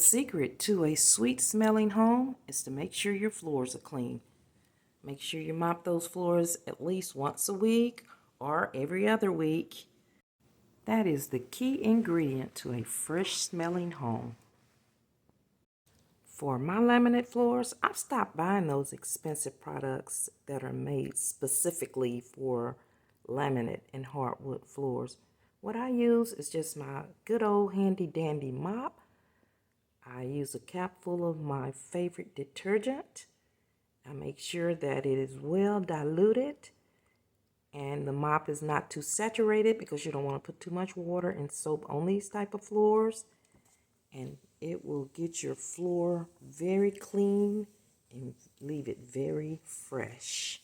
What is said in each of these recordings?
secret to a sweet smelling home is to make sure your floors are clean. Make sure you mop those floors at least once a week or every other week. That is the key ingredient to a fresh smelling home. For my laminate floors, I've stopped buying those expensive products that are made specifically for laminate and hardwood floors. What I use is just my good old handy dandy mop. I use a cap full of my favorite detergent. I make sure that it is well diluted and the mop is not too saturated because you don't want to put too much water and soap on these type of floors. And it will get your floor very clean and leave it very fresh.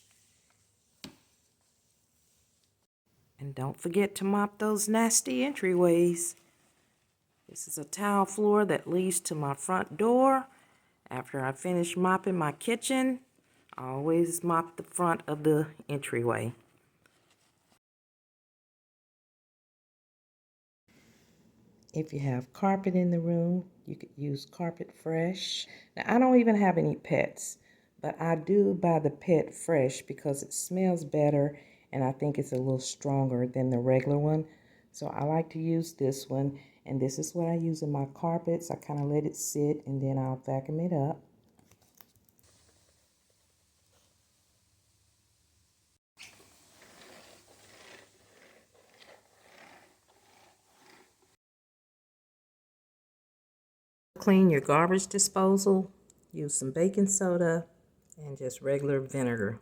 And don't forget to mop those nasty entryways. This is a tile floor that leads to my front door. After I finish mopping my kitchen, I always mop the front of the entryway. If you have carpet in the room, you could use Carpet Fresh. Now, I don't even have any pets, but I do buy the Pet Fresh because it smells better and I think it's a little stronger than the regular one. So I like to use this one, and this is what I use in my carpets. I kind of let it sit and then I'll vacuum it up. Clean your garbage disposal. Use some baking soda and just regular vinegar.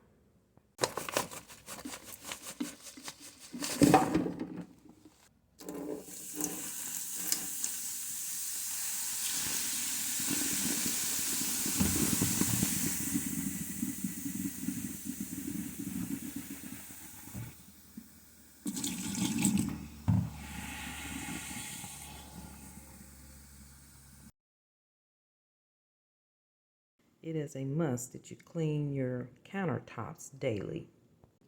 It is a must that you clean your countertops daily.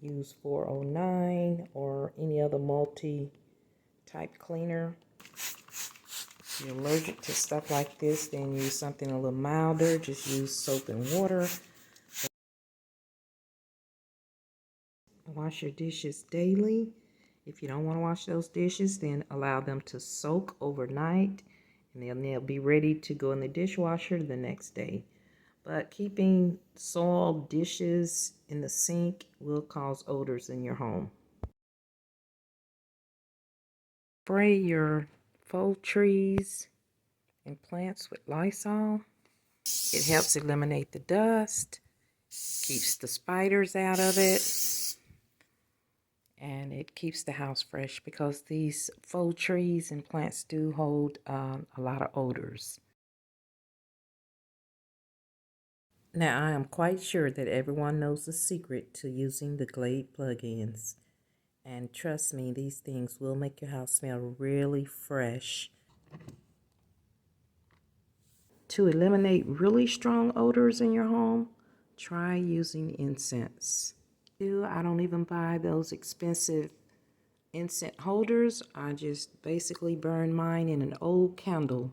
Use 409 or any other multi-type cleaner. If you're allergic to stuff like this, then use something a little milder. Just use soap and water. Wash your dishes daily. If you don't want to wash those dishes, then allow them to soak overnight, and then they'll be ready to go in the dishwasher the next day. But keeping soiled dishes in the sink will cause odors in your home. Spray your faux trees and plants with Lysol. It helps eliminate the dust, keeps the spiders out of it, and it keeps the house fresh because these faux trees and plants do hold a lot of odors. Now, I am quite sure that everyone knows the secret to using the Glade plugins. And trust me, these things will make your house smell really fresh. To eliminate really strong odors in your home, try using incense. I don't even buy those expensive incense holders. I just basically burn mine in an old candle.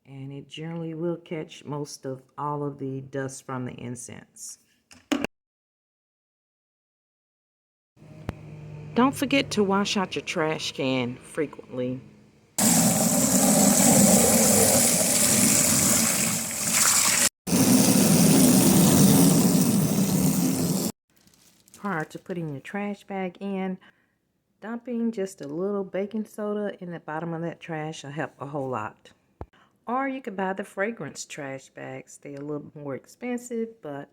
And it generally will catch most of all of the dust from the incense. Don't forget to wash out your trash can frequently. Prior to putting your trash bag in, dumping just a little baking soda in the bottom of that trash will help a whole lot. Or you could buy the fragrance trash bags. They're a little more expensive, but